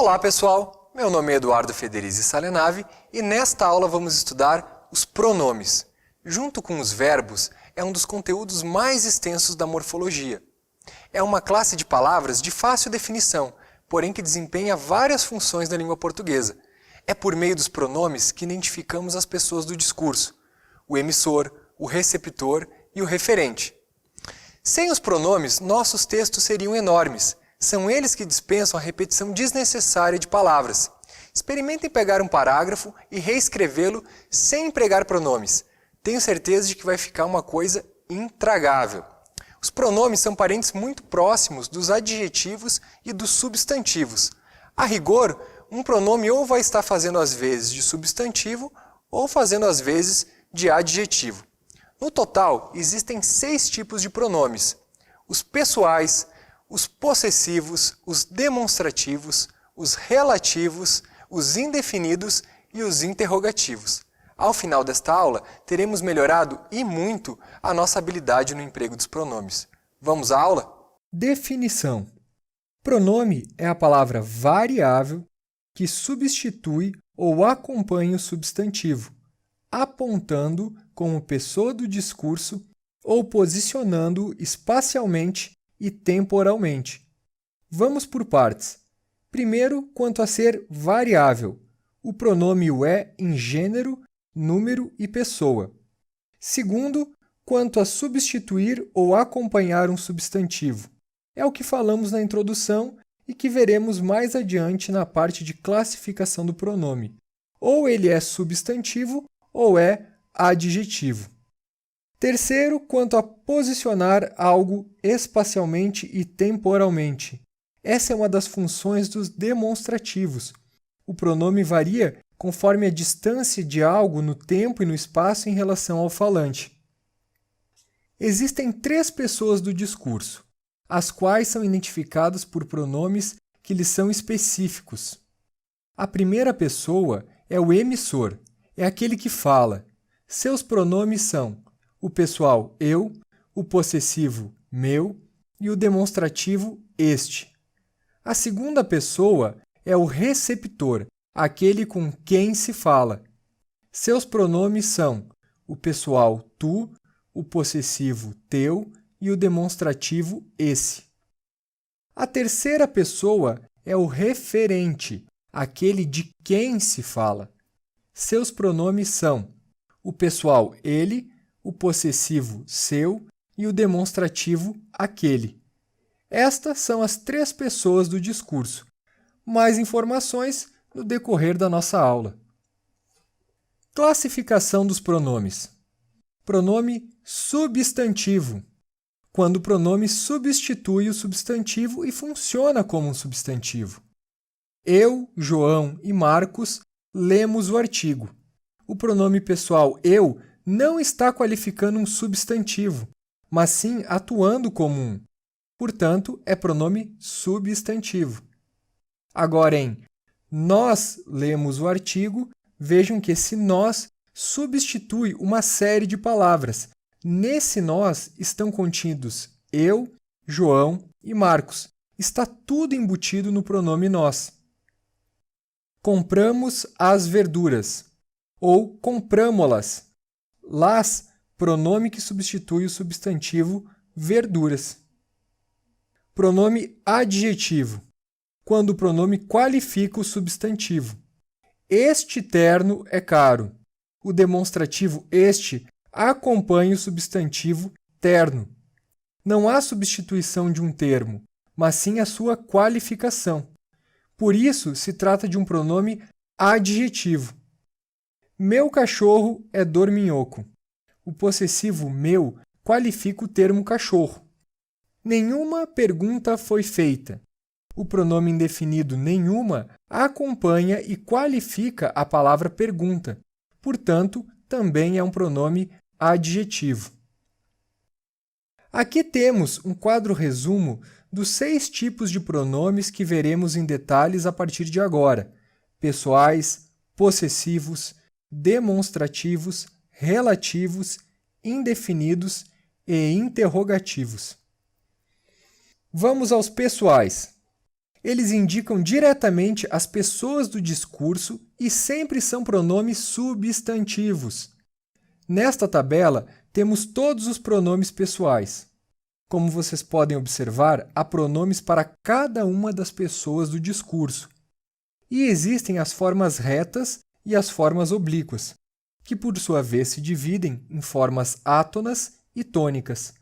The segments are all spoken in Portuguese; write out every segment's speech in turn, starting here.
Olá pessoal, meu nome é Eduardo Federizi Salenave e nesta aula vamos estudar os pronomes. Junto com os verbos, é um dos conteúdos mais extensos da morfologia. É uma classe de palavras de fácil definição, porém que desempenha várias funções na língua portuguesa. É por meio dos pronomes que identificamos as pessoas do discurso, o emissor, o receptor e o referente. Sem os pronomes, nossos textos seriam enormes. São eles que dispensam a repetição desnecessária de palavras. Experimentem pegar um parágrafo e reescrevê-lo sem empregar pronomes. Tenho certeza de que vai ficar uma coisa intragável. Os pronomes são parentes muito próximos dos adjetivos e dos substantivos. A rigor, um pronome ou vai estar fazendo as vezes de substantivo ou fazendo as vezes de adjetivo. No total, existem 6 tipos de pronomes: os pessoais, os possessivos, os demonstrativos, os relativos, os indefinidos e os interrogativos. Ao final desta aula, teremos melhorado e muito a nossa habilidade no emprego dos pronomes. Vamos à aula? Definição. Pronome é a palavra variável que substitui ou acompanha o substantivo, apontando como pessoa do discurso ou posicionando-o espacialmente e temporalmente. Vamos por partes. Primeiro, quanto a ser variável. O pronome o é em gênero, número e pessoa. Segundo, quanto a substituir ou acompanhar um substantivo. É o que falamos na introdução e que veremos mais adiante na parte de classificação do pronome. Ou ele é substantivo ou é adjetivo. Terceiro, quanto a posicionar algo espacialmente e temporalmente. Essa é uma das funções dos demonstrativos. O pronome varia conforme a distância de algo no tempo e no espaço em relação ao falante. Existem 3 pessoas do discurso, as quais são identificadas por pronomes que lhes são específicos. A primeira pessoa é o emissor, é aquele que fala. Seus pronomes são o pessoal eu, o possessivo meu e o demonstrativo este. A segunda pessoa é o receptor, aquele com quem se fala. Seus pronomes são o pessoal tu, o possessivo teu e o demonstrativo esse. A terceira pessoa é o referente, aquele de quem se fala. Seus pronomes são o pessoal ele, o possessivo seu e o demonstrativo aquele. Estas são as 3 pessoas do discurso. Mais informações no decorrer da nossa aula. Classificação dos pronomes. Pronome substantivo. Quando o pronome substitui o substantivo e funciona como um substantivo. Eu, João e Marcos lemos o artigo. O pronome pessoal eu não está qualificando um substantivo, mas sim atuando como um. Portanto, é pronome substantivo. Agora, em nós lemos o artigo, vejam que esse nós substitui uma série de palavras. Nesse nós estão contidos eu, João e Marcos. Está tudo embutido no pronome nós. Compramos as verduras ou compramo-las. Las, pronome que substitui o substantivo verduras. Pronome adjetivo, quando o pronome qualifica o substantivo. Este terno é caro. O demonstrativo este acompanha o substantivo terno. Não há substituição de um termo, mas sim a sua qualificação. Por isso, se trata de um pronome adjetivo. Meu cachorro é dorminhoco. O possessivo meu qualifica o termo cachorro. Nenhuma pergunta foi feita. O pronome indefinido nenhuma acompanha e qualifica a palavra pergunta. Portanto, também é um pronome adjetivo. Aqui temos um quadro resumo dos 6 tipos de pronomes que veremos em detalhes a partir de agora: pessoais, possessivos, demonstrativos, relativos, indefinidos e interrogativos. Vamos aos pessoais. Eles indicam diretamente as pessoas do discurso e sempre são pronomes substantivos. Nesta tabela, temos todos os pronomes pessoais. Como vocês podem observar, há pronomes para cada uma das pessoas do discurso. E existem as formas retas e as formas oblíquas, que por sua vez se dividem em formas átonas e tônicas.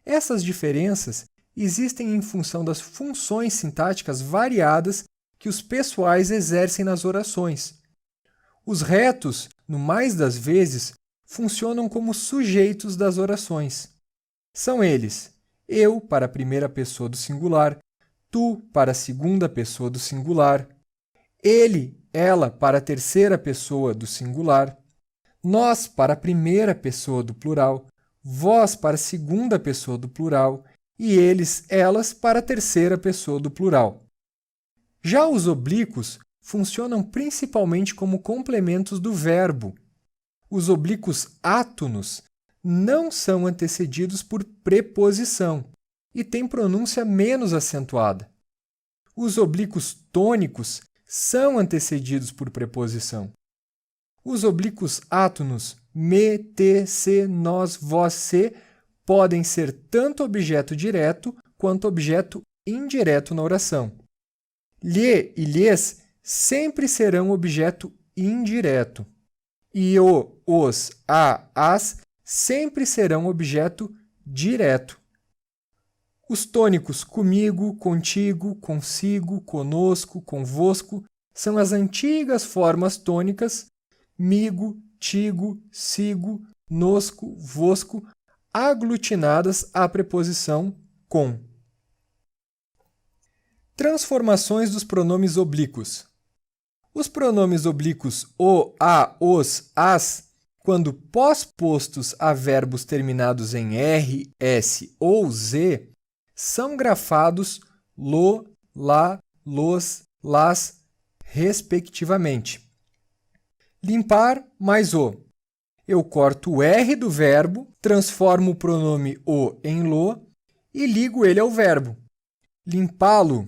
Essas diferenças existem em função das funções sintáticas variadas que os pessoais exercem nas orações. Os retos, no mais das vezes, funcionam como sujeitos das orações. São eles: eu para a primeira pessoa do singular, tu para a segunda pessoa do singular, ele, ela para a terceira pessoa do singular, nós para a primeira pessoa do plural, vós para a segunda pessoa do plural e eles, elas para a terceira pessoa do plural. Já os oblíquos funcionam principalmente como complementos do verbo. Os oblíquos átonos não são antecedidos por preposição e têm pronúncia menos acentuada. Os oblíquos tônicos são antecedidos por preposição. Os oblíquos átonos me, te, se, nós, vós, se podem ser tanto objeto direto quanto objeto indireto na oração. Lhe e lhes sempre serão objeto indireto. E o, os, a, as sempre serão objeto direto. Os tônicos comigo, contigo, consigo, conosco, convosco são as antigas formas tônicas migo, tigo, sigo, nosco, vosco, aglutinadas à preposição com. Transformações dos pronomes oblíquos. Os pronomes oblíquos o, a, os, as, quando pós-postos a verbos terminados em r, s ou z, são grafados lo, lá, los, las, respectivamente. Limpar mais o. Eu corto o R do verbo, transformo o pronome o em lo e ligo ele ao verbo. Limpá-lo.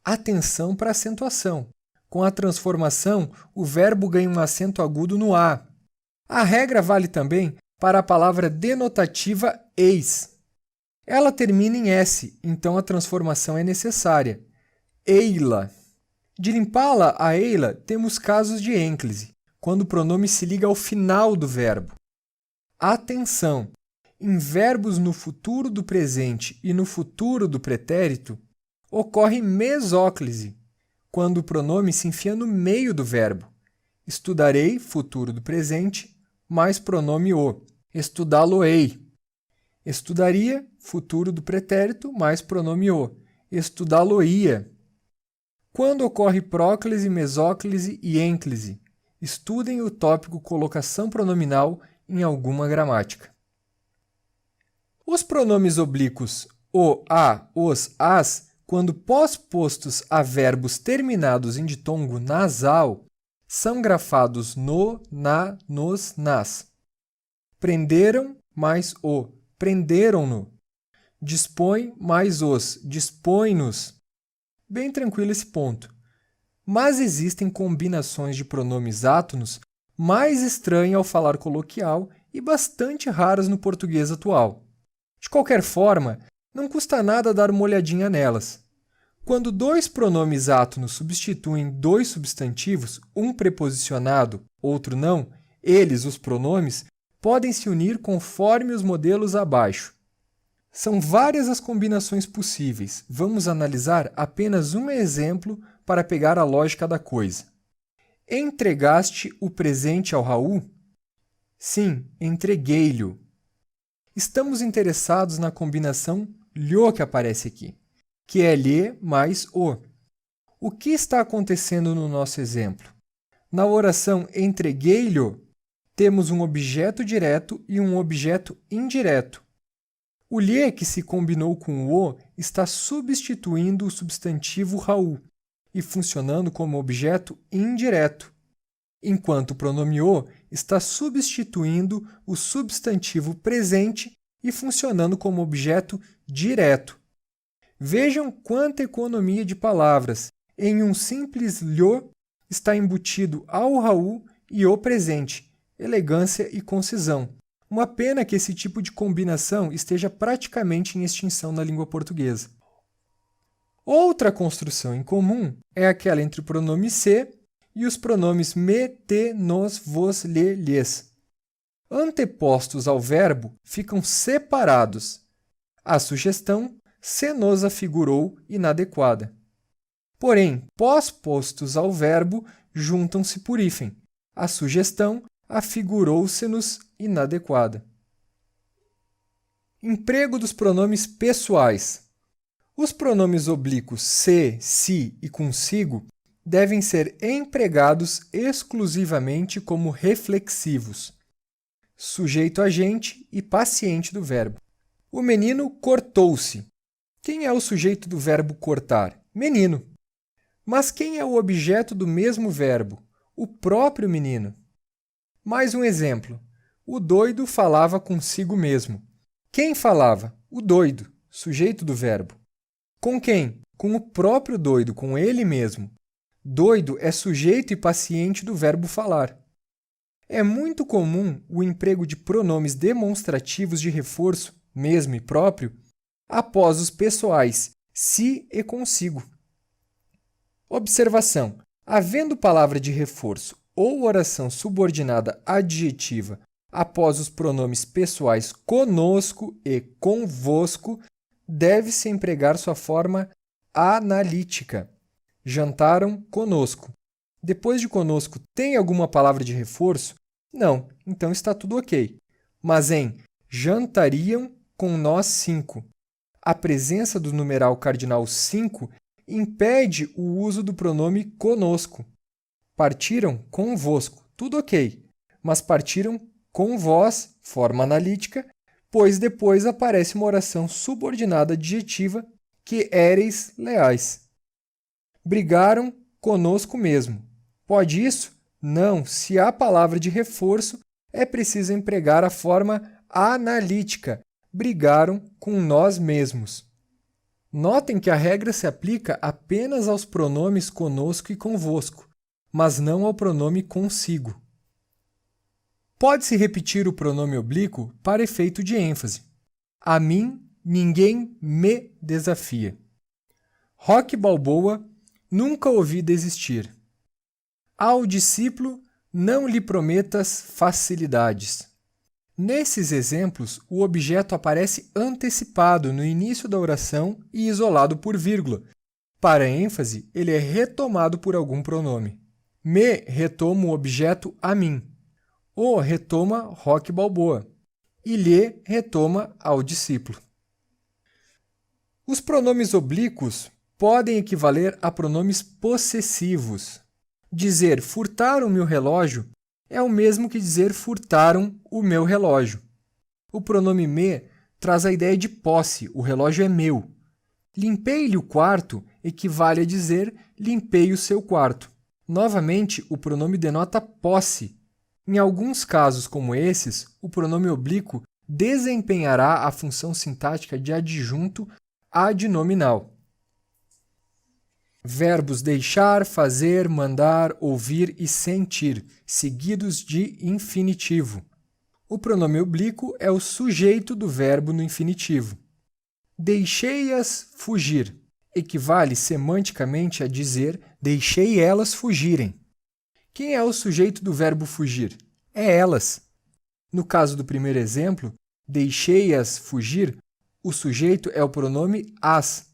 Atenção para a acentuação. Com a transformação, o verbo ganha um acento agudo no A. A regra vale também para a palavra denotativa eis. Ela termina em S, então a transformação é necessária. Eila. De limpá-la a eila, temos casos de ênclise, quando o pronome se liga ao final do verbo. Atenção! Em verbos no futuro do presente e no futuro do pretérito, ocorre mesóclise, quando o pronome se enfia no meio do verbo. Estudarei, futuro do presente, mais pronome o. Estudá-lo-ei. Estudaria, futuro do pretérito, mais pronome o. Estudá-lo-ia. Quando ocorre próclise, mesóclise e ênclise, estudem o tópico colocação pronominal em alguma gramática. Os pronomes oblíquos o, a, os, as, quando pós-postos a verbos terminados em ditongo nasal, são grafados no, na, nos, nas. Prenderam mais o, prenderam-no. Dispõe mais os, dispõe-nos. Bem tranquilo esse ponto. Mas existem combinações de pronomes átonos mais estranhas ao falar coloquial e bastante raras no português atual. De qualquer forma, não custa nada dar uma olhadinha nelas. Quando dois pronomes átonos substituem dois substantivos, um preposicionado, outro não, eles, os pronomes, podem se unir conforme os modelos abaixo. São várias as combinações possíveis. Vamos analisar apenas um exemplo para pegar a lógica da coisa. Entregaste o presente ao Raul? Sim, entreguei-lhe. Estamos interessados na combinação lho que aparece aqui, que é lhe mais o. O que está acontecendo no nosso exemplo? Na oração entreguei-lhe, temos um objeto direto e um objeto indireto. O lhe que se combinou com o está substituindo o substantivo Raul e funcionando como objeto indireto, enquanto o pronome o está substituindo o substantivo presente e funcionando como objeto direto. Vejam quanta economia de palavras. Em um simples lho está embutido ao Raul e o presente, elegância e concisão. Uma pena que esse tipo de combinação esteja praticamente em extinção na língua portuguesa. Outra construção em comum é aquela entre o pronome se e os pronomes me, te, nos, vos, lhe, lhes. Antepostos ao verbo ficam separados. A sugestão se nos afigurou inadequada. Porém, pós-postos ao verbo, juntam-se por hífen. A sugestão afigurou-se-nos inadequada. Emprego dos pronomes pessoais. Os pronomes oblíquos se, si e consigo devem ser empregados exclusivamente como reflexivos, sujeito agente e paciente do verbo. O menino cortou-se. Quem é o sujeito do verbo cortar? Menino. Mas quem é o objeto do mesmo verbo? O próprio menino. Mais um exemplo. O doido falava consigo mesmo. Quem falava? O doido, sujeito do verbo. Com quem? Com o próprio doido, com ele mesmo. Doido é sujeito e paciente do verbo falar. É muito comum o emprego de pronomes demonstrativos de reforço, mesmo e próprio, após os pessoais si e consigo. Observação: havendo palavra de reforço ou oração subordinada adjetiva após os pronomes pessoais conosco e convosco, deve-se empregar sua forma analítica. Jantaram conosco. Depois de conosco, tem alguma palavra de reforço? Não, então está tudo ok. Mas em jantariam com nós 5. A presença do numeral cardinal 5 impede o uso do pronome conosco. Partiram convosco, tudo ok, mas partiram com vós, forma analítica, pois depois aparece uma oração subordinada adjetiva que éreis leais. Brigaram conosco mesmo. Pode isso? Não, se há palavra de reforço, é preciso empregar a forma analítica. Brigaram com nós mesmos. Notem que a regra se aplica apenas aos pronomes conosco e convosco, mas não ao pronome consigo. Pode-se repetir o pronome oblíquo para efeito de ênfase. A mim, ninguém me desafia. Roque Balboa, nunca ouvi desistir. Ao discípulo, não lhe prometas facilidades. Nesses exemplos, o objeto aparece antecipado no início da oração e isolado por vírgula. Para ênfase, ele é retomado por algum pronome. Me retoma o objeto a mim. O retoma Roque Balboa. E lhe retoma ao discípulo. Os pronomes oblíquos podem equivaler a pronomes possessivos. Dizer furtaram meu relógio é o mesmo que dizer furtaram o meu relógio. O pronome me traz a ideia de posse, o relógio é meu. Limpei-lhe o quarto equivale a dizer limpei o seu quarto. Novamente, o pronome denota posse. Em alguns casos como esses, o pronome oblíquo desempenhará a função sintática de adjunto adnominal. Verbos deixar, fazer, mandar, ouvir e sentir, seguidos de infinitivo. O pronome oblíquo é o sujeito do verbo no infinitivo. Deixei-as fugir equivale semanticamente a dizer deixei elas fugirem. Quem é o sujeito do verbo fugir? É elas. No caso do primeiro exemplo, deixei-as fugir, o sujeito é o pronome as.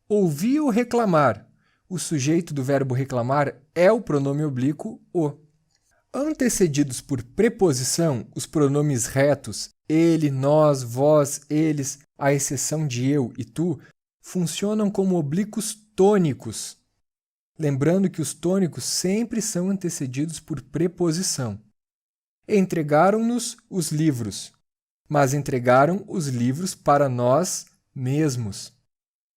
Ouvi-o reclamar. O sujeito do verbo reclamar é o pronome oblíquo o. Antecedidos por preposição, os pronomes retos ele, nós, vós, eles, à exceção de eu e tu, funcionam como oblíquos tônicos. Lembrando que os tônicos sempre são antecedidos por preposição. Entregaram-nos os livros, mas entregaram os livros para nós mesmos.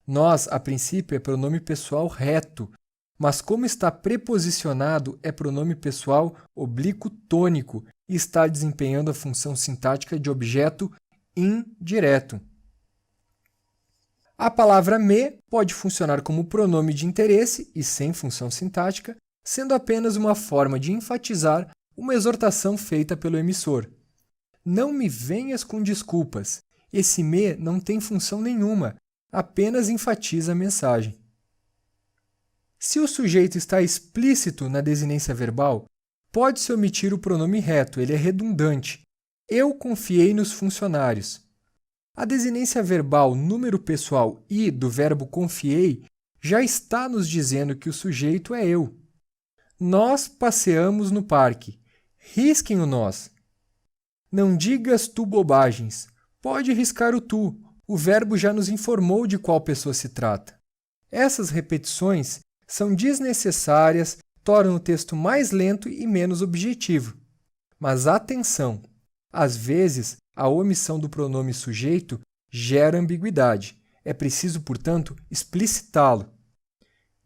Nós, a princípio, é pronome pessoal reto, mas como está preposicionado, é pronome pessoal oblíquo tônico e está desempenhando a função sintática de objeto indireto. A palavra me pode funcionar como pronome de interesse e sem função sintática, sendo apenas uma forma de enfatizar uma exortação feita pelo emissor. Não me venhas com desculpas. Esse me não tem função nenhuma, apenas enfatiza a mensagem. Se o sujeito está explícito na desinência verbal, pode-se omitir o pronome reto, ele é redundante. Eu confiei nos funcionários. A desinência verbal número pessoal i do verbo confiei já está nos dizendo que o sujeito é eu. Nós passeamos no parque. Risquem o nós. Não digas tu bobagens. Pode riscar o tu. O verbo já nos informou de qual pessoa se trata. Essas repetições são desnecessárias, tornam o texto mais lento e menos objetivo. Mas atenção! Às vezes, a omissão do pronome sujeito gera ambiguidade. É preciso, portanto, explicitá-lo.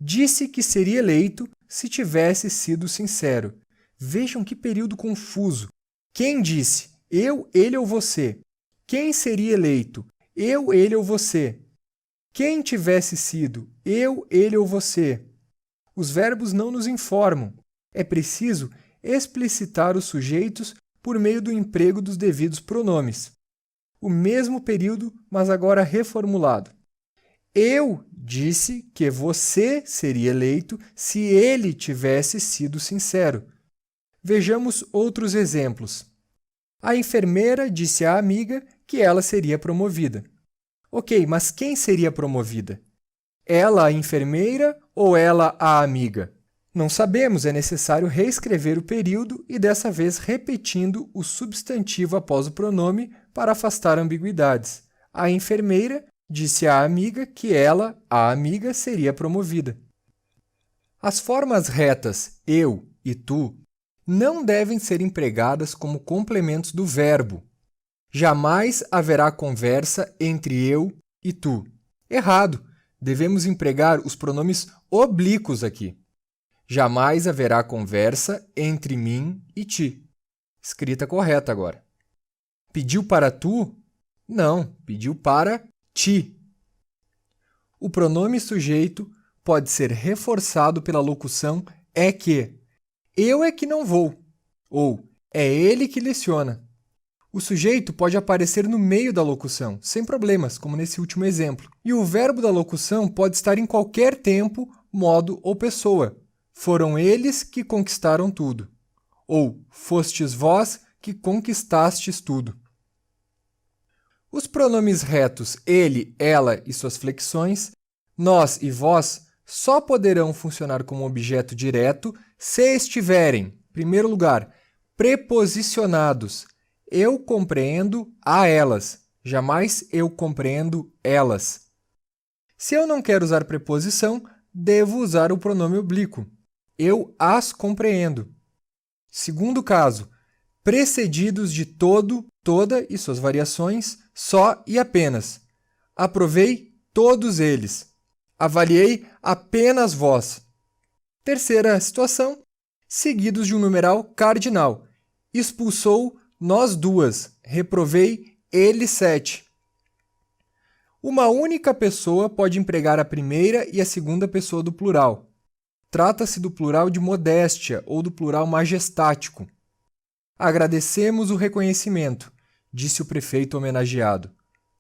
Disse que seria eleito se tivesse sido sincero. Vejam que período confuso. Quem disse? Eu, ele ou você? Quem seria eleito? Eu, ele ou você? Quem tivesse sido? Eu, ele ou você? Os verbos não nos informam. É preciso explicitar os sujeitos por meio do emprego dos devidos pronomes. O mesmo período, mas agora reformulado. Eu disse que você seria eleito se ele tivesse sido sincero. Vejamos outros exemplos. A enfermeira disse à amiga que ela seria promovida. Ok, mas quem seria promovida? Ela, a enfermeira, ou ela, a amiga? Não sabemos, é necessário reescrever o período e dessa vez repetindo o substantivo após o pronome para afastar ambiguidades. A enfermeira disse à amiga que ela, a amiga, seria promovida. As formas retas eu e tu não devem ser empregadas como complementos do verbo. Jamais haverá conversa entre eu e tu. Errado! Devemos empregar os pronomes oblíquos aqui. Jamais haverá conversa entre mim e ti. Escrita correta agora. Pediu para tu? Não, pediu para ti. O pronome sujeito pode ser reforçado pela locução é que. Eu é que não vou. Ou é ele que leciona. O sujeito pode aparecer no meio da locução, sem problemas, como nesse último exemplo. E o verbo da locução pode estar em qualquer tempo, modo ou pessoa. Foram eles que conquistaram tudo. Ou fostes vós que conquistastes tudo. Os pronomes retos ele, ela e suas flexões, nós e vós, só poderão funcionar como objeto direto se estiverem, em primeiro lugar, preposicionados. Eu compreendo a elas, jamais eu compreendo elas. Se eu não quero usar preposição, devo usar o pronome oblíquo. Eu as compreendo. Segundo caso, precedidos de todo, toda e suas variações, só e apenas. Aprovei todos eles. Avaliei apenas vós. Terceira situação, seguidos de um numeral cardinal. Expulsou nós duas. Reprovei ele 7. Uma única pessoa pode empregar a primeira e a segunda pessoa do plural. Trata-se do plural de modéstia ou do plural majestático. Agradecemos o reconhecimento, disse o prefeito homenageado.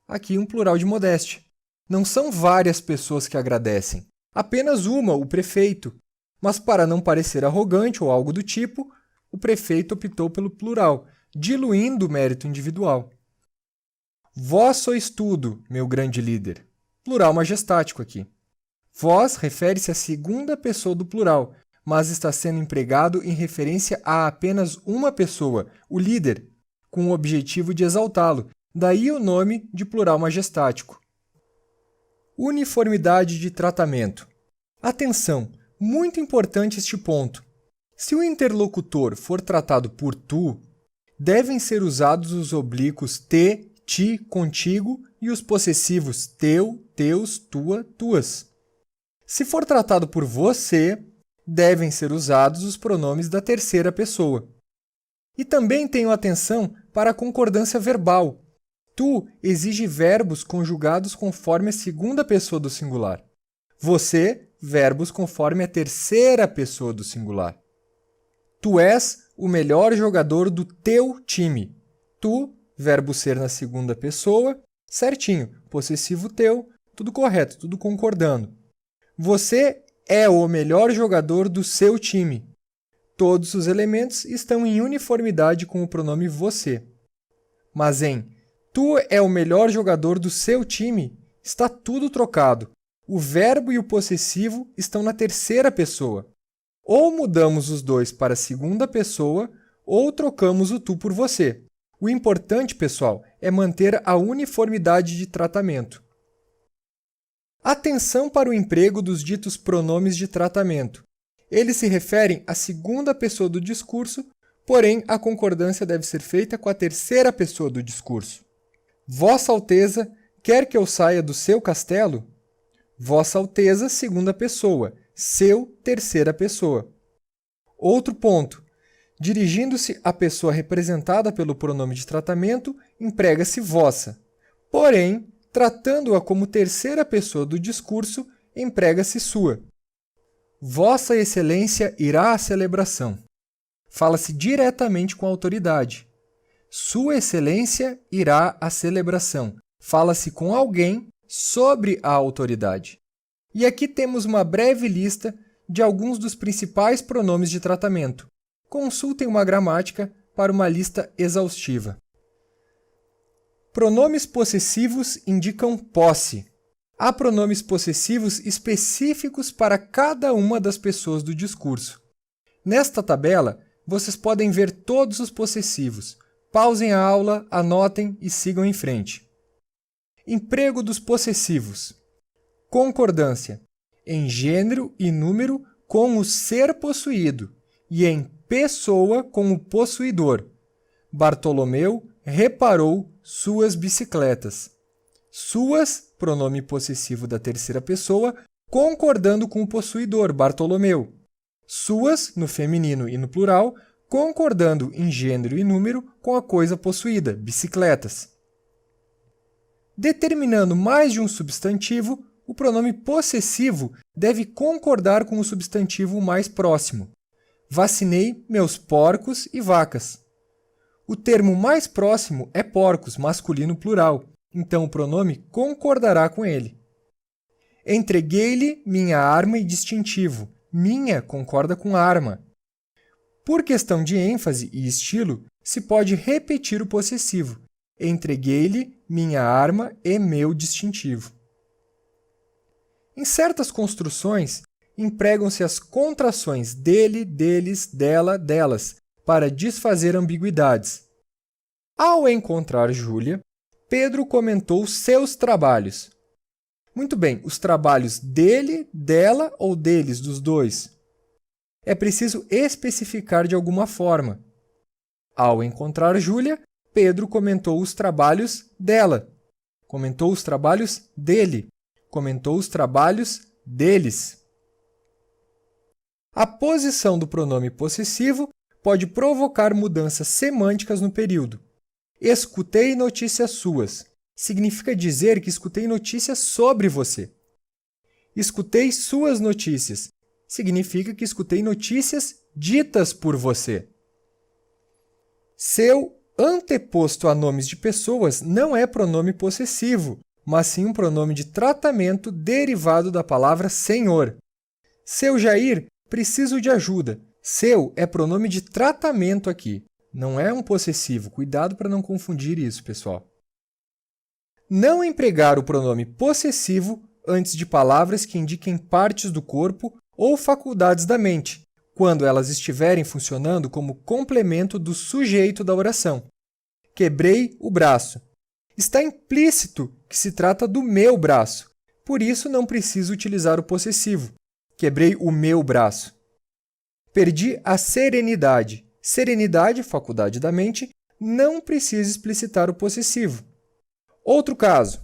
Aqui um plural de modéstia. Não são várias pessoas que agradecem, apenas uma, o prefeito. Mas para não parecer arrogante ou algo do tipo, o prefeito optou pelo plural, diluindo o mérito individual. Vós sois tudo, meu grande líder. Plural majestático aqui. Vós refere-se à segunda pessoa do plural, mas está sendo empregado em referência a apenas uma pessoa, o líder, com o objetivo de exaltá-lo, daí o nome de plural majestático. Uniformidade de tratamento. Atenção, muito importante este ponto. Se o interlocutor for tratado por tu, devem ser usados os oblíquos te, ti, contigo e os possessivos teu, teus, tua, tuas. Se for tratado por você, devem ser usados os pronomes da terceira pessoa. E também tenham atenção para a concordância verbal. Tu exige verbos conjugados conforme a segunda pessoa do singular. Você, verbos conforme a terceira pessoa do singular. Tu és o melhor jogador do teu time. Tu, verbo ser na segunda pessoa, certinho, possessivo teu, tudo correto, tudo concordando. Você é o melhor jogador do seu time. Todos os elementos estão em uniformidade com o pronome você. Mas em tu é o melhor jogador do seu time, está tudo trocado. O verbo e o possessivo estão na terceira pessoa. Ou mudamos os dois para a segunda pessoa, ou trocamos o tu por você. O importante, pessoal, é manter a uniformidade de tratamento. Atenção para o emprego dos ditos pronomes de tratamento. Eles se referem à segunda pessoa do discurso, porém a concordância deve ser feita com a terceira pessoa do discurso. Vossa Alteza, quer que eu saia do seu castelo? Vossa Alteza, segunda pessoa. Seu, terceira pessoa. Outro ponto. Dirigindo-se à pessoa representada pelo pronome de tratamento, emprega-se vossa. Porém, tratando-a como terceira pessoa do discurso, emprega-se sua. Vossa Excelência irá à celebração. Fala-se diretamente com a autoridade. Sua Excelência irá à celebração. Fala-se com alguém sobre a autoridade. E aqui temos uma breve lista de alguns dos principais pronomes de tratamento. Consultem uma gramática para uma lista exaustiva. Pronomes possessivos indicam posse. Há pronomes possessivos específicos para cada uma das pessoas do discurso. Nesta tabela, vocês podem ver todos os possessivos. Pausem a aula, anotem e sigam em frente. Emprego dos possessivos. Concordância. Em gênero e número com o ser possuído e em pessoa com o possuidor. Bartolomeu reparou suas bicicletas. Suas, pronome possessivo da terceira pessoa, concordando com o possuidor, Bartolomeu. Suas, no feminino e no plural, concordando em gênero e número com a coisa possuída, bicicletas. Determinando mais de um substantivo, o pronome possessivo deve concordar com o substantivo mais próximo. Vacinei meus porcos e vacas. O termo mais próximo é porcos, masculino plural, então o pronome concordará com ele. Entreguei-lhe minha arma e distintivo. Minha concorda com arma. Por questão de ênfase e estilo, se pode repetir o possessivo. Entreguei-lhe minha arma e meu distintivo. Em certas construções, empregam-se as contrações dele, deles, dela, delas, para desfazer ambiguidades. Ao encontrar Júlia, Pedro comentou seus trabalhos. Muito bem, os trabalhos dele, dela ou deles, dos dois? É preciso especificar de alguma forma. Ao encontrar Júlia, Pedro comentou os trabalhos dela. Comentou os trabalhos dele. Comentou os trabalhos deles. A posição do pronome possessivo pode provocar mudanças semânticas no período. Escutei notícias suas. Significa dizer que escutei notícias sobre você. Escutei suas notícias. Significa que escutei notícias ditas por você. Seu anteposto a nomes de pessoas não é pronome possessivo, mas sim um pronome de tratamento derivado da palavra senhor. Seu Jair, preciso de ajuda. Seu é pronome de tratamento aqui, não é um possessivo. Cuidado para não confundir isso, pessoal. Não empregar o pronome possessivo antes de palavras que indiquem partes do corpo ou faculdades da mente, quando elas estiverem funcionando como complemento do sujeito da oração. Quebrei o braço. Está implícito que se trata do meu braço, por isso não preciso utilizar o possessivo. Quebrei o meu braço. Perdi a serenidade. Serenidade, faculdade da mente, não precisa explicitar o possessivo. Outro caso.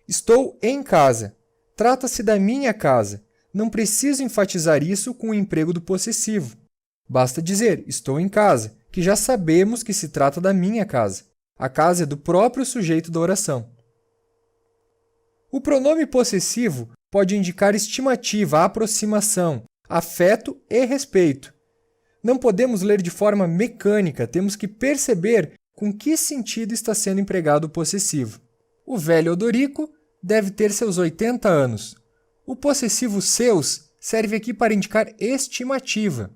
Estou em casa. Trata-se da minha casa. Não preciso enfatizar isso com o emprego do possessivo. Basta dizer estou em casa, que já sabemos que se trata da minha casa. A casa é do próprio sujeito da oração. O pronome possessivo pode indicar estimativa, aproximação, afeto e respeito. Não podemos ler de forma mecânica, temos que perceber com que sentido está sendo empregado o possessivo. O velho Odorico deve ter seus 80 anos. O possessivo seus serve aqui para indicar estimativa.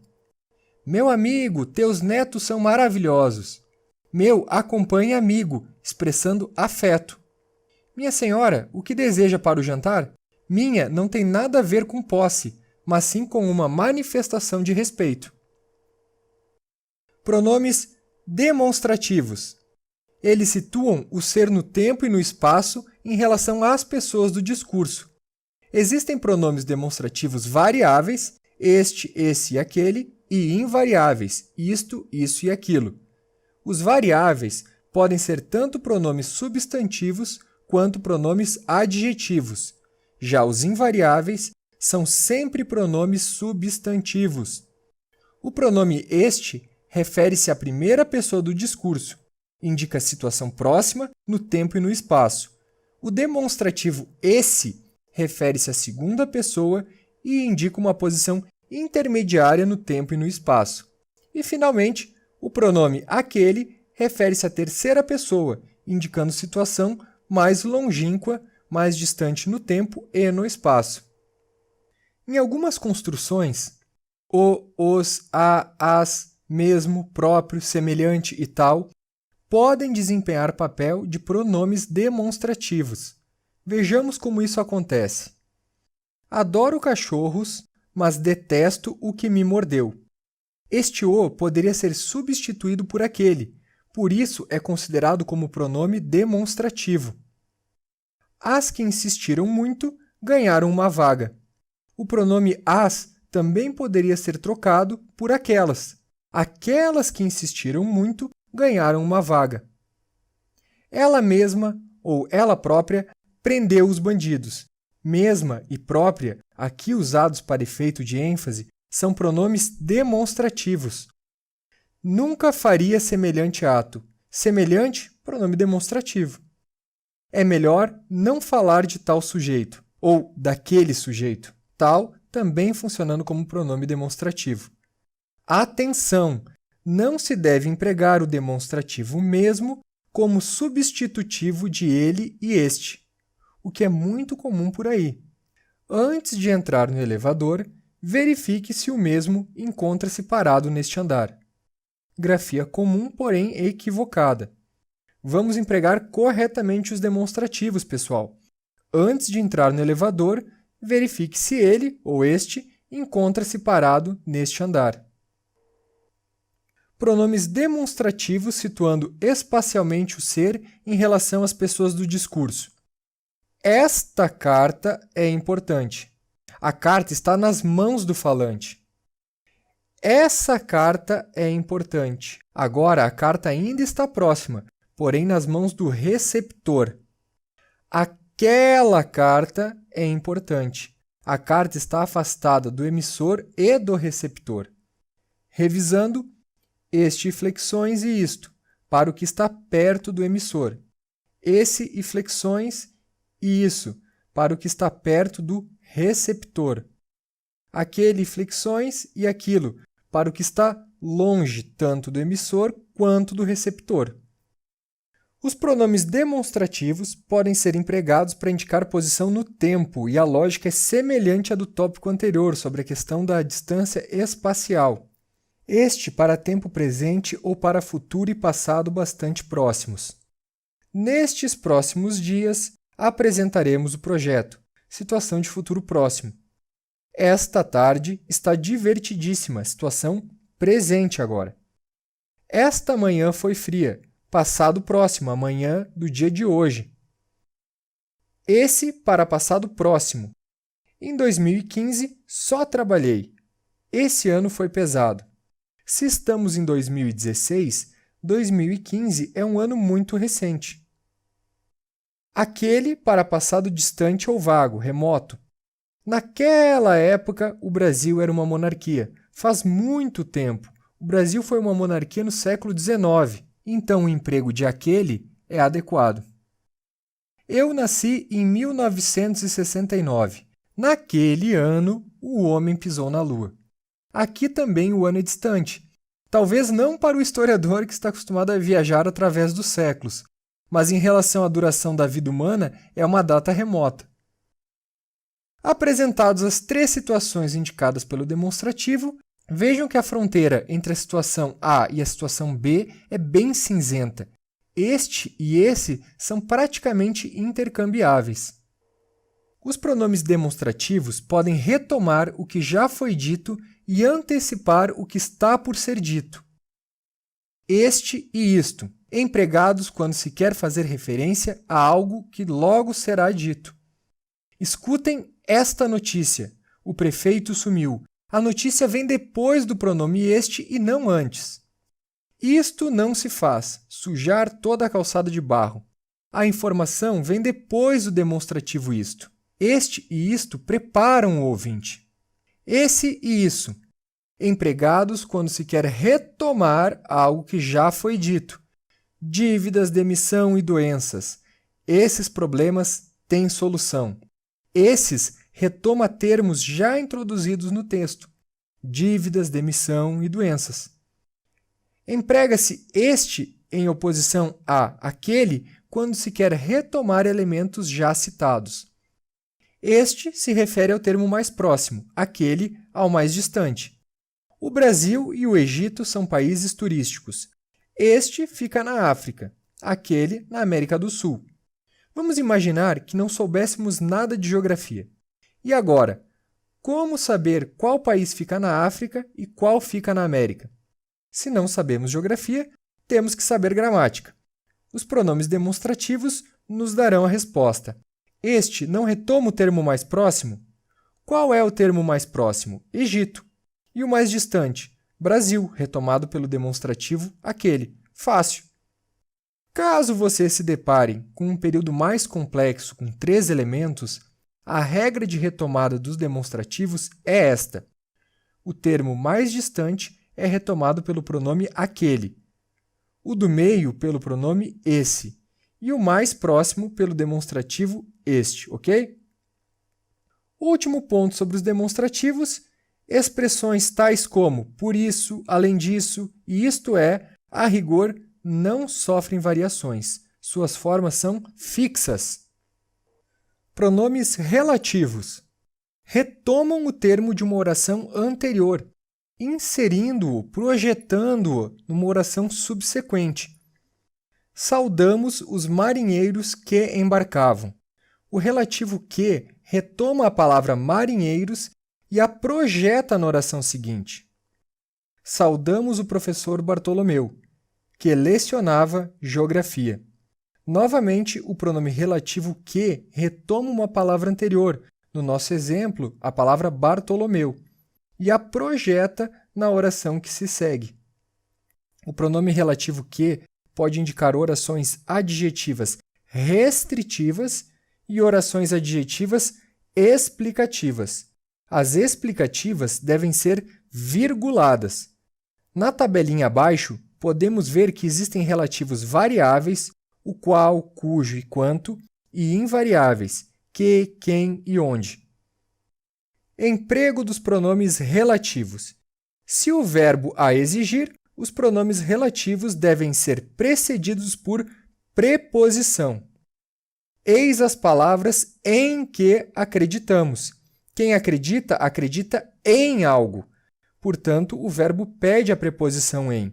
Meu amigo, teus netos são maravilhosos. Meu acompanha amigo, expressando afeto. Minha senhora, o que deseja para o jantar? Minha não tem nada a ver com posse, mas sim com uma manifestação de respeito. Pronomes demonstrativos. Eles situam o ser no tempo e no espaço em relação às pessoas do discurso. Existem pronomes demonstrativos variáveis, este, esse e aquele, e invariáveis, isto, isso e aquilo. Os variáveis podem ser tanto pronomes substantivos quanto pronomes adjetivos. Já os invariáveis são sempre pronomes substantivos. O pronome este refere-se à primeira pessoa do discurso, indica a situação próxima no tempo e no espaço. O demonstrativo esse refere-se à segunda pessoa e indica uma posição intermediária no tempo e no espaço. E, finalmente, o pronome aquele refere-se à terceira pessoa, indicando situação mais longínqua, mais distante no tempo e no espaço. Em algumas construções, o, os, a, as, mesmo, próprio, semelhante e tal podem desempenhar papel de pronomes demonstrativos. Vejamos como isso acontece. Adoro cachorros, mas detesto o que me mordeu. Este o poderia ser substituído por aquele, por isso é considerado como pronome demonstrativo. As que insistiram muito ganharam uma vaga. O pronome as também poderia ser trocado por aquelas. Aquelas que insistiram muito ganharam uma vaga. Ela mesma ou ela própria prendeu os bandidos. Mesma e própria, aqui usados para efeito de ênfase, são pronomes demonstrativos. Nunca faria semelhante ato. Semelhante, pronome demonstrativo. É melhor não falar de tal sujeito, ou daquele sujeito. Tal também funcionando como pronome demonstrativo. Atenção! Não se deve empregar o demonstrativo mesmo como substitutivo de ele e este, o que é muito comum por aí. Antes de entrar no elevador, verifique se o mesmo encontra-se parado neste andar. Grafia comum, porém equivocada. Vamos empregar corretamente os demonstrativos, pessoal. Antes de entrar no elevador, verifique se ele, ou este, encontra-se parado neste andar. Pronomes demonstrativos situando espacialmente o ser em relação às pessoas do discurso. Esta carta é importante. A carta está nas mãos do falante. Essa carta é importante. Agora, a carta ainda está próxima, porém nas mãos do receptor. Aquela carta é importante. A carta está afastada do emissor e do receptor. Revisando, este e flexões e isto, para o que está perto do emissor. Esse e flexões e isso, para o que está perto do receptor. Aquele e flexões e aquilo, para o que está longe tanto do emissor quanto do receptor. Os pronomes demonstrativos podem ser empregados para indicar posição no tempo, e a lógica é semelhante à do tópico anterior sobre a questão da distância espacial. Este para tempo presente ou para futuro e passado bastante próximos. Nestes próximos dias, apresentaremos o projeto, situação de futuro próximo. Esta tarde está divertidíssima, situação presente agora. Esta manhã foi fria, passado próximo, amanhã do dia de hoje. Esse para passado próximo. Em 2015, só trabalhei. Esse ano foi pesado. Se estamos em 2016, 2015 é um ano muito recente. Aquele para passado distante ou vago, remoto. Naquela época, o Brasil era uma monarquia. Faz muito tempo. O Brasil foi uma monarquia no século XIX. então o emprego de aquele é adequado. Eu nasci em 1969. Naquele ano, o homem pisou na Lua. Aqui também o ano é distante. Talvez não para o historiador que está acostumado a viajar através dos séculos, mas em relação à duração da vida humana é uma data remota. Apresentadas as três situações indicadas pelo demonstrativo, vejam que a fronteira entre a situação A e a situação B é bem cinzenta. Este e esse são praticamente intercambiáveis. Os pronomes demonstrativos podem retomar o que já foi dito e antecipar o que está por ser dito. Este e isto, empregados quando se quer fazer referência a algo que logo será dito. Escutem esta notícia. O prefeito sumiu. A notícia vem depois do pronome este e não antes. Isto não se faz, sujar toda a calçada de barro. A informação vem depois do demonstrativo isto. Este e isto preparam o ouvinte. Esse e isso, empregados quando se quer retomar algo que já foi dito. Dívidas, demissão e doenças. Esses problemas têm solução. Esses retoma termos já introduzidos no texto. Dívidas, demissão e doenças. Emprega-se este em oposição a aquele quando se quer retomar elementos já citados. Este se refere ao termo mais próximo, aquele ao mais distante. O Brasil e o Egito são países turísticos. Este fica na África, aquele na América do Sul. Vamos imaginar que não soubéssemos nada de geografia. E agora, como saber qual país fica na África e qual fica na América? Se não sabemos geografia, temos que saber gramática. Os pronomes demonstrativos nos darão a resposta. Este não retoma o termo mais próximo? Qual é o termo mais próximo? Egito. E o mais distante? Brasil, retomado pelo demonstrativo aquele. Fácil. Caso você se depare com um período mais complexo com 3 elementos, a regra de retomada dos demonstrativos é esta. O termo mais distante é retomado pelo pronome aquele, o do meio pelo pronome esse e o mais próximo pelo demonstrativo este, ok? Último ponto sobre os demonstrativos, expressões tais como por isso, além disso e isto é, a rigor, não sofrem variações. Suas formas são fixas. Pronomes relativos. Retomam o termo de uma oração anterior, inserindo-o, projetando-o numa oração subsequente. Saudamos os marinheiros que embarcavam. O relativo que retoma a palavra marinheiros e a projeta na oração seguinte. Saudamos o professor Bartolomeu, que lecionava geografia. Novamente, o pronome relativo que retoma uma palavra anterior, no nosso exemplo, a palavra Bartolomeu, e a projeta na oração que se segue. O pronome relativo que pode indicar orações adjetivas restritivas e orações adjetivas explicativas. As explicativas devem ser virguladas. Na tabelinha abaixo, podemos ver que existem relativos variáveis, o qual, cujo e quanto, e invariáveis, que, quem e onde. Emprego dos pronomes relativos. Se o verbo a exigir, os pronomes relativos devem ser precedidos por preposição. Eis as palavras em que acreditamos. Quem acredita, acredita em algo. Portanto, o verbo pede a preposição em,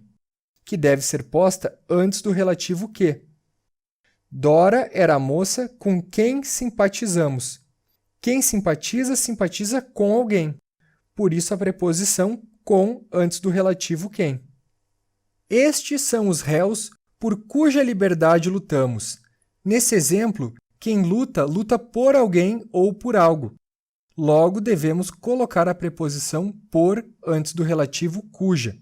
que deve ser posta antes do relativo que. Dora era a moça com quem simpatizamos. Quem simpatiza, simpatiza com alguém. Por isso a preposição com antes do relativo quem. Estes são os réus por cuja liberdade lutamos. Nesse exemplo, quem luta, luta por alguém ou por algo. Logo, devemos colocar a preposição por antes do relativo cuja.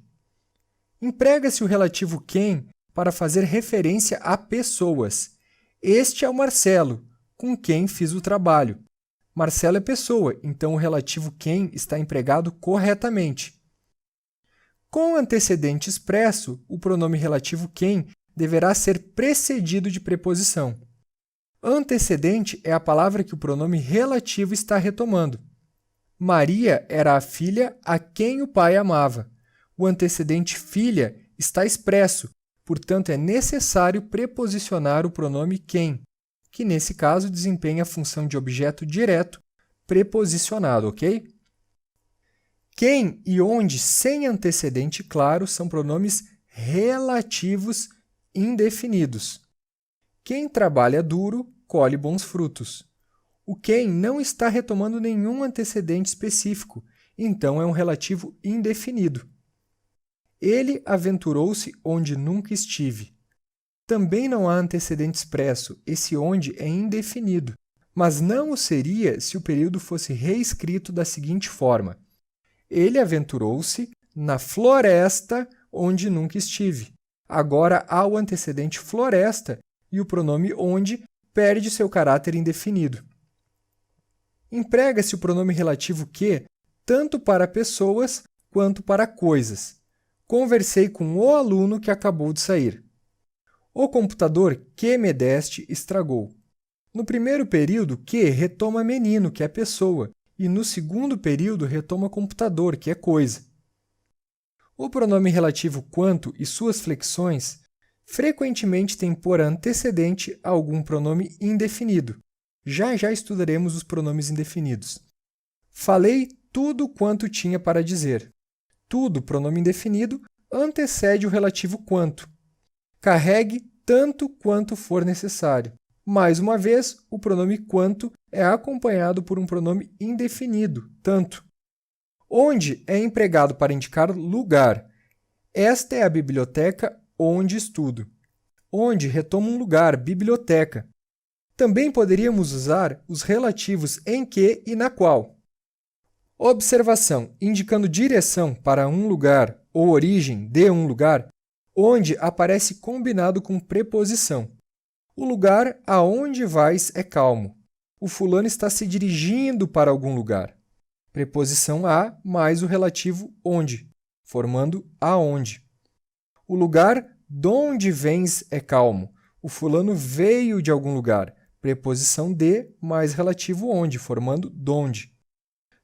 Emprega-se o relativo quem para fazer referência a pessoas. Este é o Marcelo, com quem fiz o trabalho. Marcelo é pessoa, então o relativo quem está empregado corretamente. Com o antecedente expresso, o pronome relativo quem deverá ser precedido de preposição. Antecedente é a palavra que o pronome relativo está retomando. Maria era a filha a quem o pai amava. O antecedente filha está expresso, portanto é necessário preposicionar o pronome quem, que nesse caso desempenha a função de objeto direto preposicionado, ok? Quem e onde sem antecedente claro são pronomes relativos indefinidos. Quem trabalha duro, colhe bons frutos. O quem não está retomando nenhum antecedente específico, então é um relativo indefinido. Ele aventurou-se onde nunca estive. Também não há antecedente expresso, esse onde é indefinido, mas não o seria se o período fosse reescrito da seguinte forma: ele aventurou-se na floresta onde nunca estive. Agora há o antecedente floresta e o pronome onde perde seu caráter indefinido. Emprega-se o pronome relativo que tanto para pessoas quanto para coisas. Conversei com o aluno que acabou de sair. O computador que me deste estragou. No primeiro período, que retoma menino, que é pessoa, e no segundo período retoma computador, que é coisa. O pronome relativo quanto e suas flexões frequentemente têm por antecedente algum pronome indefinido. Já estudaremos os pronomes indefinidos. Falei tudo quanto tinha para dizer. Tudo, pronome indefinido, antecede o relativo quanto. Carregue tanto quanto for necessário. Mais uma vez, o pronome quanto é acompanhado por um pronome indefinido, tanto. Onde é empregado para indicar lugar. Esta é a biblioteca onde estudo. Onde retoma um lugar, biblioteca. Também poderíamos usar os relativos em que e na qual. Observação, indicando direção para um lugar ou origem de um lugar, onde aparece combinado com preposição. O lugar aonde vais é calmo. O fulano está se dirigindo para algum lugar. Preposição a mais o relativo onde, formando aonde. O lugar donde vens é calmo. O fulano veio de algum lugar. Preposição de mais relativo onde, formando donde.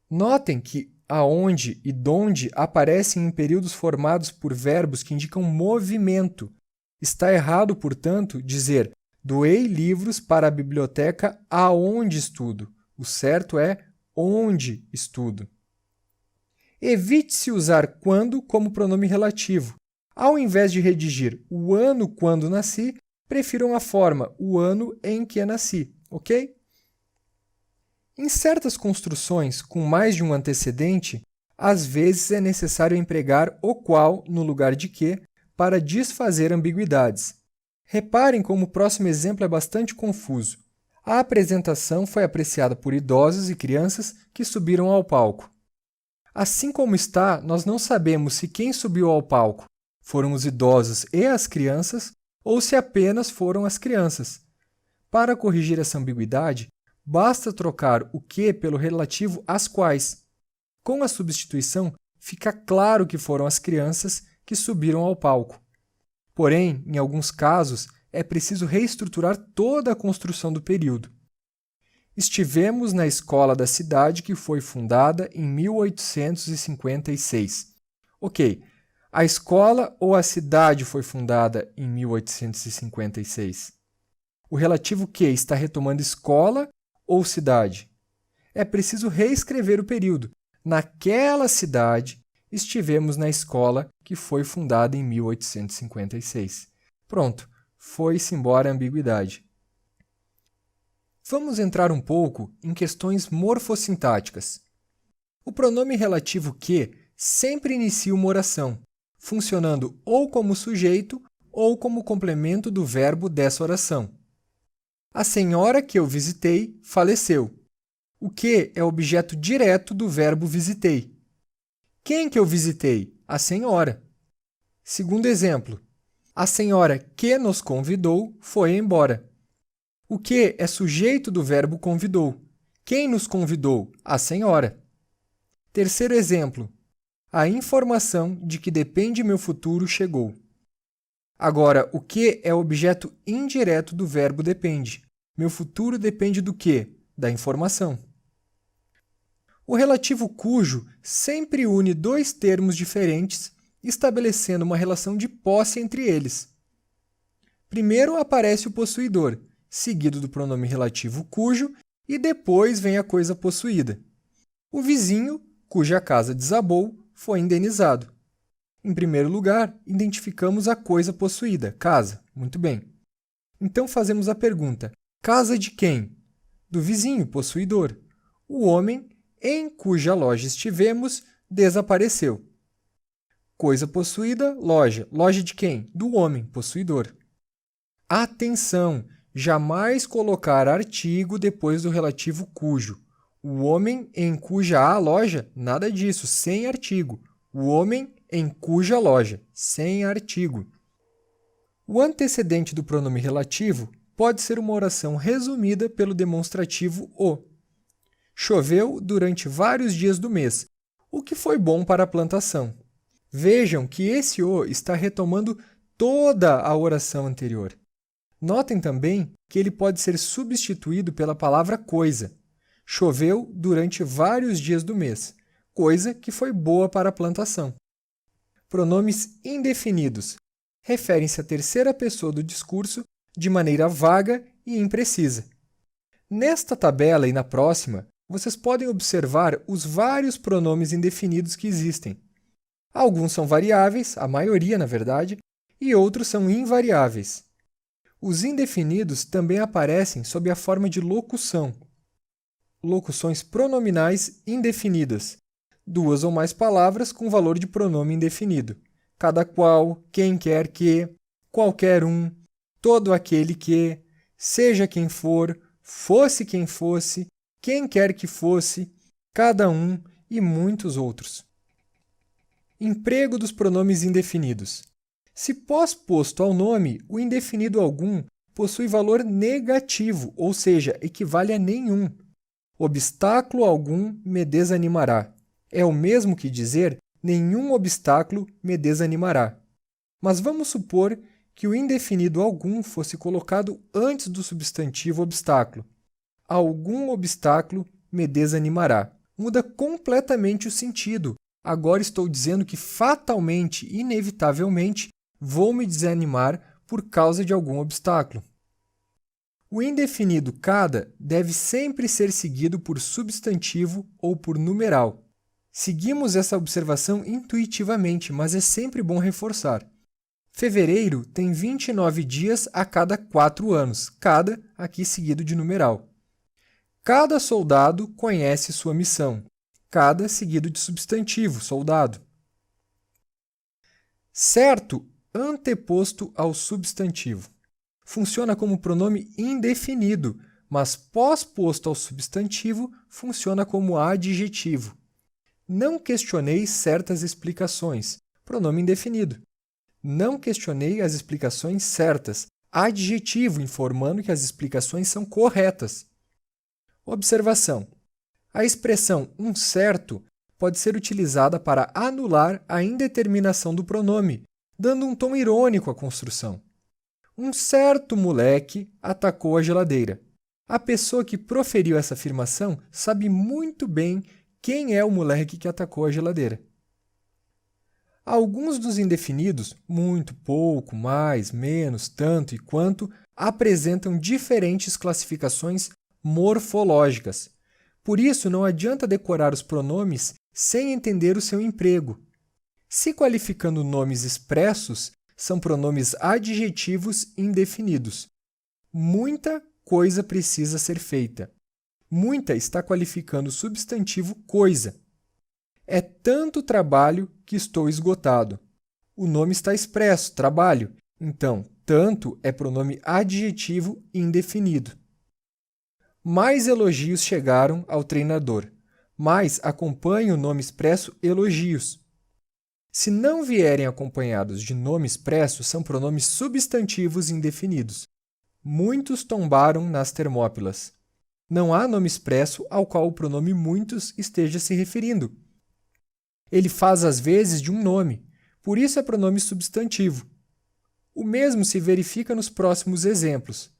Notem que aonde e donde aparecem em períodos formados por verbos que indicam movimento. Está errado, portanto, dizer doei livros para a biblioteca aonde estudo. O certo é onde estudo. Evite-se usar quando como pronome relativo. Ao invés de redigir o ano quando nasci, prefiram a forma o ano em que nasci, ok? Em certas construções com mais de um antecedente, às vezes é necessário empregar o qual no lugar de que para desfazer ambiguidades. Reparem como o próximo exemplo é bastante confuso. A apresentação foi apreciada por idosos e crianças que subiram ao palco. Assim como está, nós não sabemos se quem subiu ao palco foram os idosos e as crianças ou se apenas foram as crianças. Para corrigir essa ambiguidade, basta trocar o que pelo relativo às quais. Com a substituição, fica claro que foram as crianças que subiram ao palco. Porém, em alguns casos, é preciso reestruturar toda a construção do período. Estivemos na escola da cidade que foi fundada em 1856. Ok, a escola ou a cidade foi fundada em 1856? O relativo que está retomando escola ou cidade? É preciso reescrever o período. Naquela cidade, estivemos na escola que foi fundada em 1856. Pronto, foi-se embora a ambiguidade. Vamos entrar um pouco em questões morfossintáticas. O pronome relativo que sempre inicia uma oração, funcionando ou como sujeito ou como complemento do verbo dessa oração. A senhora que eu visitei faleceu. O que é objeto direto do verbo visitei. Quem que eu visitei? A senhora. Segundo exemplo, a senhora que nos convidou foi embora. O que é sujeito do verbo convidou. Quem nos convidou? A senhora. Terceiro exemplo, a informação de que depende meu futuro chegou. Agora, o que é objeto indireto do verbo depende. Meu futuro depende do quê? Da informação. O relativo cujo sempre une dois termos diferentes, estabelecendo uma relação de posse entre eles. Primeiro aparece o possuidor, seguido do pronome relativo cujo, e depois vem a coisa possuída. O vizinho, cuja casa desabou, foi indenizado. Em primeiro lugar, identificamos a coisa possuída, casa. Muito bem. Então fazemos a pergunta: casa de quem? Do vizinho, possuidor. O homem, em cuja loja estivemos, desapareceu. Coisa possuída, loja. Loja de quem? Do homem, possuidor. Atenção! Jamais colocar artigo depois do relativo cujo. O homem em cuja a loja, nada disso, sem artigo. O homem em cuja loja, sem artigo. O antecedente do pronome relativo pode ser uma oração resumida pelo demonstrativo o. Choveu durante vários dias do mês, o que foi bom para a plantação. Vejam que esse o está retomando toda a oração anterior. Notem também que ele pode ser substituído pela palavra coisa. Choveu durante vários dias do mês, coisa que foi boa para a plantação. Pronomes indefinidos referem-se à terceira pessoa do discurso de maneira vaga e imprecisa. Nesta tabela e na próxima, vocês podem observar os vários pronomes indefinidos que existem. Alguns são variáveis, a maioria, na verdade, e outros são invariáveis. Os indefinidos também aparecem sob a forma de locução. Locuções pronominais indefinidas. Duas ou mais palavras com valor de pronome indefinido. Cada qual, quem quer que, qualquer um, todo aquele que, seja quem for, fosse quem fosse, quem quer que fosse, cada um e muitos outros. Emprego dos pronomes indefinidos. Se pós-posto ao nome, o indefinido algum possui valor negativo, ou seja, equivale a nenhum. Obstáculo algum me desanimará. É o mesmo que dizer nenhum obstáculo me desanimará. Mas vamos supor que o indefinido algum fosse colocado antes do substantivo obstáculo. Algum obstáculo me desanimará. Muda completamente o sentido. Agora estou dizendo que fatalmente, inevitavelmente, vou me desanimar por causa de algum obstáculo. O indefinido cada deve sempre ser seguido por substantivo ou por numeral. Seguimos essa observação intuitivamente, mas é sempre bom reforçar. Fevereiro tem 29 dias a cada 4 anos, cada aqui seguido de numeral. Cada soldado conhece sua missão, cada seguido de substantivo, soldado. Certo anteposto ao substantivo. Funciona como pronome indefinido, mas pós-posto ao substantivo funciona como adjetivo. Não questionei certas explicações, pronome indefinido. Não questionei as explicações certas, adjetivo informando que as explicações são corretas. Observação: a expressão um certo pode ser utilizada para anular a indeterminação do pronome, dando um tom irônico à construção. Um certo moleque atacou a geladeira. A pessoa que proferiu essa afirmação sabe muito bem quem é o moleque que atacou a geladeira. Alguns dos indefinidos, muito, pouco, mais, menos, tanto e quanto, apresentam diferentes classificações morfológicas. Por isso, não adianta decorar os pronomes sem entender o seu emprego. Se qualificando nomes expressos, são pronomes adjetivos indefinidos. Muita coisa precisa ser feita. Muita está qualificando o substantivo coisa. É tanto trabalho que estou esgotado. O nome está expresso, trabalho. Então, tanto é pronome adjetivo indefinido. Mais elogios chegaram ao treinador. Mais acompanha o nome expresso elogios. Se não vierem acompanhados de nome expresso, são pronomes substantivos indefinidos. Muitos tombaram nas Termópilas. Não há nome expresso ao qual o pronome muitos esteja se referindo. Ele faz às vezes de um nome, por isso é pronome substantivo. O mesmo se verifica nos próximos exemplos.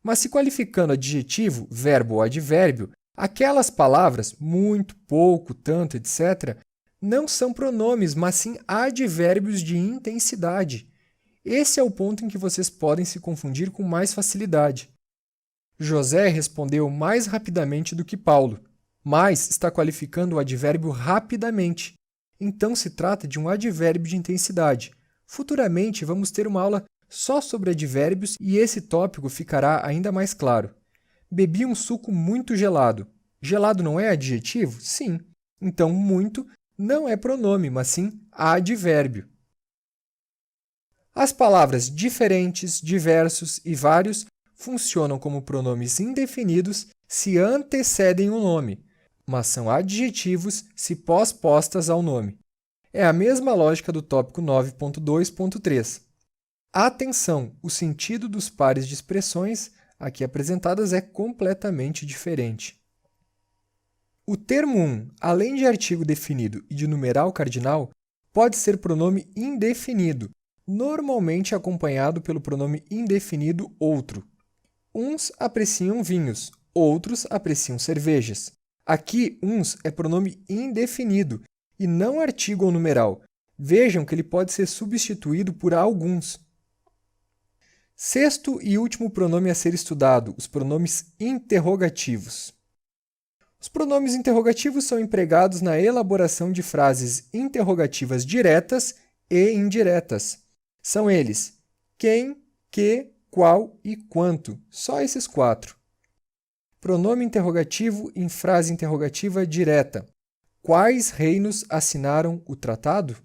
Mas se qualificando adjetivo, verbo ou advérbio, aquelas palavras, muito, pouco, tanto, etc., não são pronomes, mas sim advérbios de intensidade. Esse é o ponto em que vocês podem se confundir com mais facilidade. José respondeu mais rapidamente do que Paulo. Mais está qualificando o advérbio rapidamente. Então se trata de um advérbio de intensidade. Futuramente vamos ter uma aula só sobre advérbios e esse tópico ficará ainda mais claro. Bebi um suco muito gelado. Gelado não é adjetivo? Sim. Então, muito não é pronome, mas sim advérbio. As palavras diferentes, diversos e vários funcionam como pronomes indefinidos se antecedem o nome, mas são adjetivos se pós-postas ao nome. É a mesma lógica do tópico 9.2.3. Atenção! O sentido dos pares de expressões aqui apresentadas é completamente diferente. O termo 1, além de artigo definido e de numeral cardinal, pode ser pronome indefinido, normalmente acompanhado pelo pronome indefinido outro. Uns apreciam vinhos, outros apreciam cervejas. Aqui, uns é pronome indefinido e não artigo ou numeral. Vejam que ele pode ser substituído por alguns. Sexto e último pronome a ser estudado, os pronomes interrogativos. Os pronomes interrogativos são empregados na elaboração de frases interrogativas diretas e indiretas. São eles quem, que, qual e quanto. Só esses 4. Pronome interrogativo em frase interrogativa direta. Quais reinos assinaram o tratado?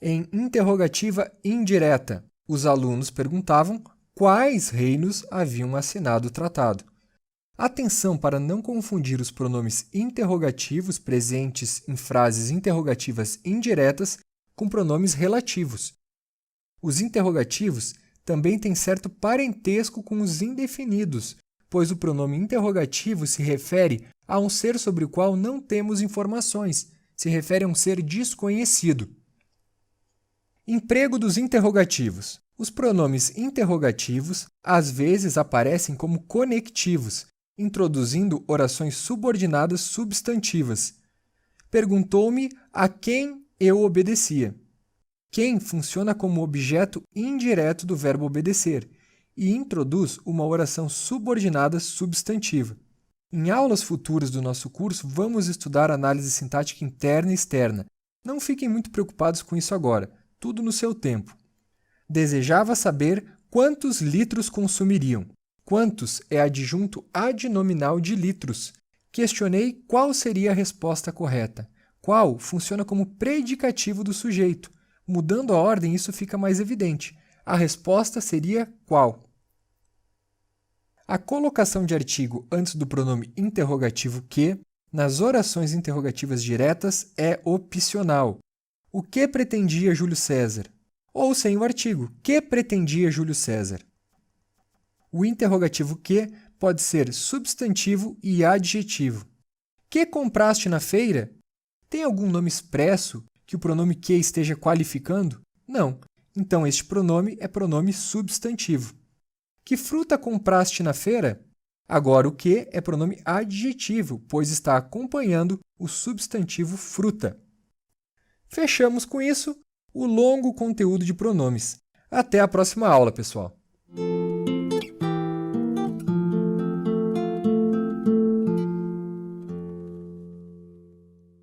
Em interrogativa indireta, os alunos perguntavam quais reinos haviam assinado o tratado. Atenção para não confundir os pronomes interrogativos presentes em frases interrogativas indiretas com pronomes relativos. Os interrogativos também têm certo parentesco com os indefinidos, pois o pronome interrogativo se refere a um ser sobre o qual não temos informações, se refere a um ser desconhecido. Emprego dos interrogativos. Os pronomes interrogativos às vezes aparecem como conectivos, introduzindo orações subordinadas substantivas. Perguntou-me a quem eu obedecia. Quem funciona como objeto indireto do verbo obedecer e introduz uma oração subordinada substantiva. Em aulas futuras do nosso curso, vamos estudar análise sintática interna e externa. Não fiquem muito preocupados com isso agora, tudo no seu tempo. Desejava saber quantos litros consumiriam. Quantos é adjunto adnominal de litros. Questionei qual seria a resposta correta. Qual funciona como predicativo do sujeito. Mudando a ordem, isso fica mais evidente. A resposta seria qual. A colocação de artigo antes do pronome interrogativo que, nas orações interrogativas diretas, é opcional. O que pretendia Júlio César? Ou sem o artigo, que pretendia Júlio César? O interrogativo que pode ser substantivo e adjetivo. Que compraste na feira? Tem algum nome expresso que o pronome que esteja qualificando? Não. Então, este pronome é pronome substantivo. Que fruta compraste na feira? Agora, o que é pronome adjetivo, pois está acompanhando o substantivo fruta. Fechamos com isso o longo conteúdo de pronomes. Até a próxima aula, pessoal!